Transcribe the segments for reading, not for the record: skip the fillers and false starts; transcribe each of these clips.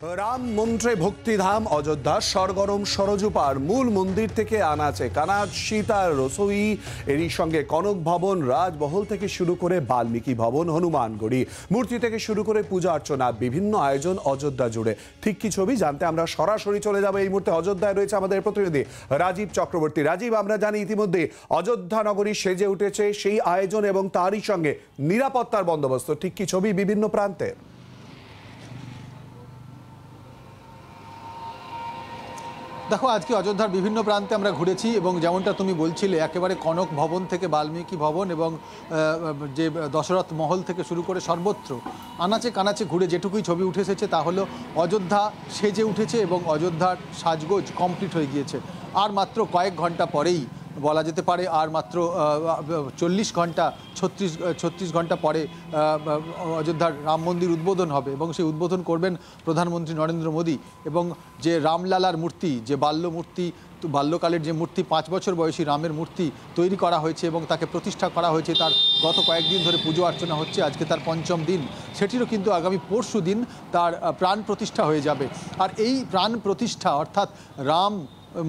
রাম মন্ত্রে ভক্তিধাম অযোধ্যা সরগরম সরজুপার মূল মন্দির থেকে আনাচে কানাচ সীতার রসোই এরই সঙ্গে কনক ভবন রাজমহল থেকে শুরু করে বাল্মীকি ভবন হনুমানগড়ি মূর্তি থেকে শুরু করে পূজা অর্চনা বিভিন্ন আয়োজন অযোধ্যা জুড়ে। ঠিক কি ছবি জানতে আমরা সরাসরি চলে যাব। এই মুহূর্তে অযোধ্যায় রয়েছে আমাদের প্রতিনিধি রাজীব চক্রবর্তী। রাজীব, আমরা জানি ইতিমধ্যে অযোধ্যা নগরী সেজে উঠেছে সেই আয়োজন এবং তারই সঙ্গে নিরাপত্তার বন্দোবস্ত। ঠিক কি ছবি বিভিন্ন প্রান্তে? দেখো, আজকে অযোধ্যার বিভিন্ন প্রান্তে আমরা ঘুরেছি এবং যেমনটা তুমি বলছিলে একেবারে কনক ভবন থেকে বাল্মীকি ভবন এবং যে দশরথ মহল থেকে শুরু করে সর্বত্র আনাচে কানাচে ঘুরে যেটুকুই ছবি উঠে এসেছে তা হলো অযোধ্যা সেজে উঠেছে এবং অযোধ্যার সাজগোজ কমপ্লিট হয়ে গিয়েছে। আর মাত্র কয়েক ঘন্টা পরেই বলা যেতে পারে, আর মাত্র 36 ঘন্টা পরে অযোধ্যার রাম মন্দির উদ্বোধন হবে এবং সেই উদ্বোধন করবেন প্রধানমন্ত্রী নরেন্দ্র মোদী। এবং যে রামলালার মূর্তি, যে বাল্যকালের যে মূর্তি 5 বছর বয়সী রামের মূর্তি তৈরি করা হয়েছে এবং তাকে প্রতিষ্ঠা করা হয়েছে, তার গত কয়েকদিন ধরে পুজো অর্চনা হচ্ছে, আজকে তার 5ম দিন। সেটিরও কিন্তু আগামী পরশু দিন তার প্রাণ প্রতিষ্ঠা হয়ে যাবে। আর এই প্রাণ প্রতিষ্ঠা অর্থাৎ রাম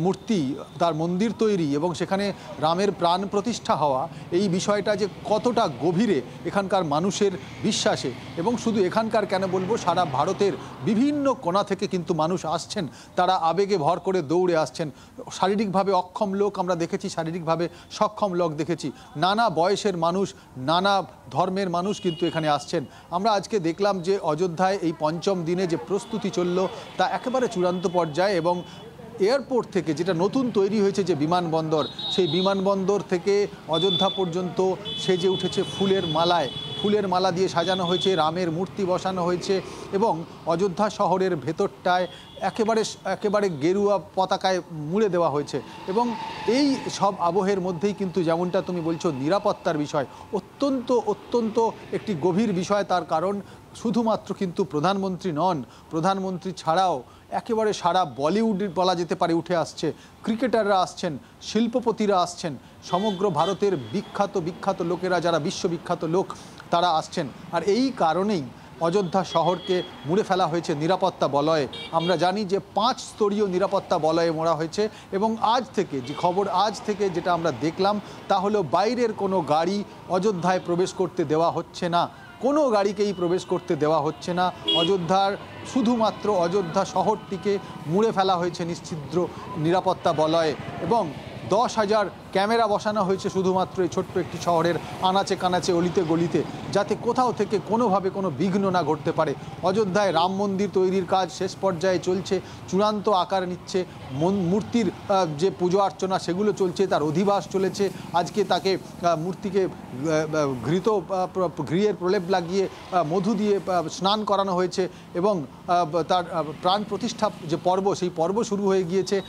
মূর্তি, তার মন্দির তৈরি এবং সেখানে রামের প্রাণ প্রতিষ্ঠা হওয়া, এই বিষয়টা যে কতটা গভীরে এখানকার মানুষের বিশ্বাসে, এবং শুধু এখানকার কেন বলবো, সারা ভারতের বিভিন্ন কোণা থেকে কিন্তু মানুষ আসছেন, তারা আবেগে ভর করে দৌড়ে আসছেন। শারীরিকভাবে অক্ষম লোক আমরা দেখেছি, শারীরিকভাবে সক্ষম লোক দেখেছি, নানা বয়সের মানুষ, নানা ধর্মের মানুষ কিন্তু এখানে আসছেন। আমরা আজকে দেখলাম যে অযোধ্যায় এই 5ম দিনে যে প্রস্তুতি চলল তা একেবারে চূড়ান্ত পর্যায়ে এবং এয়ারপোর্ট থেকে যেটা নতুন তৈরি হয়েছে যে বিমানবন্দর, সেই বিমানবন্দর থেকে অযোধ্যা পর্যন্ত সেজে উঠেছে ফুলের মালা দিয়ে সাজানো হয়েছে, রামের মূর্তি বসানো হয়েছে এবং অযোধ্যা শহরের ভেতরটায় একেবারে গেরুয়া পতাকায় মুড়ে দেওয়া হয়েছে। এবং এই সব আবহের মধ্যেই কিন্তু যেমনটা তুমি বলছো, নিরাপত্তার বিষয় অত্যন্ত একটি গভীর বিষয়। তার কারণ শুধুমাত্র কিন্তু প্রধানমন্ত্রী নন, প্রধানমন্ত্রী ছাড়াও একেবারে সারা বলিউড বলা যেতে পারে উঠে আসছে, ক্রিকেটাররা আসছেন, শিল্পপতিরা আসছেন, সমগ্র ভারতের বিখ্যাত লোকেরা, যারা বিশ্ববিখ্যাত লোক, তারা আসছেন। আর এই কারণেই অযোধ্যা শহরকে মুড়ে ফেলা হয়েছে নিরাপত্তা বলয়ে। আমরা জানি যে 5 স্তরীয় নিরাপত্তা বলয়ে মোড়া হয়েছে এবং আজ থেকে যেটা আমরা দেখলাম তা হলো বাইরের কোনো গাড়ি অযোধ্যায় প্রবেশ করতে দেওয়া হচ্ছে না, কোনো গাড়িকেই প্রবেশ করতে দেওয়া হচ্ছে না। শুধুমাত্র অযোধ্যা শহরটিকে মুড়ে ফেলা হয়েছে নিশ্ছিদ্র নিরাপত্তা বলয়ে এবং 10,000 ক্যামেরা বসানো হয়েছে শুধুমাত্র এই ছোট্ট একটি শহরের আনাচে কানাচে অলিতে গলিতে, যাতে কোথাও থেকে কোনোভাবে কোনো বিঘ্ন না ঘটতে পারে। অযোধ্যায় রাম মন্দির তৈরির কাজ শেষ পর্যায়ে চলছে, চূড়ান্ত আকার নিচ্ছে, মূর্তির যে পুজো অর্চনা সেগুলো চলছে, তার অধিবাস চলেছে। আজকে তাকে মূর্তিকে ঘৃয়ের প্রলেপ লাগিয়ে মধু দিয়ে স্নান করানো হয়েছে এবং তার প্রাণ প্রতিষ্ঠা যে পর্ব, সেই পর্ব শুরু হয়ে গিয়েছে।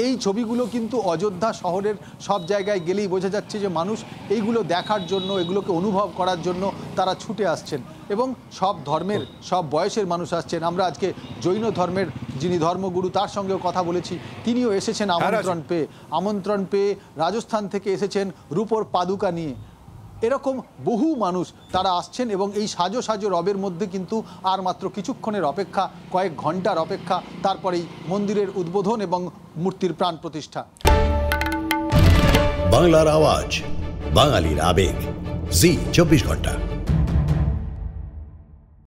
এই ছবিগুলো কিন্তু অযোধ্যা শহরের সব জায়গায় গেলেই বোঝা যাচ্ছে যে মানুষ এইগুলো দেখার জন্য, এগুলোকে অনুভব করার জন্য তারা ছুটে আসছেন এবং সব ধর্মের, সব বয়সের মানুষ আসছেন। আমরা আজকে জৈন ধর্মের যিনি ধর্মগুরু তার সঙ্গেও কথা বলেছি, তিনিও এসেছেন আমন্ত্রণ পেয়ে রাজস্থান থেকে এসেছেন রূপোর পাদুকা নিয়ে। এরকম বহু মানুষ তারা আসছেন এবং এই সাজো রবের মধ্যে কিন্তু আর মাত্র কিছুক্ষণের অপেক্ষা, কয়েক ঘন্টার অপেক্ষা, তারপরেই মন্দিরের উদ্বোধন এবং মূর্তির প্রাণ প্রতিষ্ঠা। বাংলার আওয়াজ, বাঙালির আবেগ, জি 24 ঘন্টা।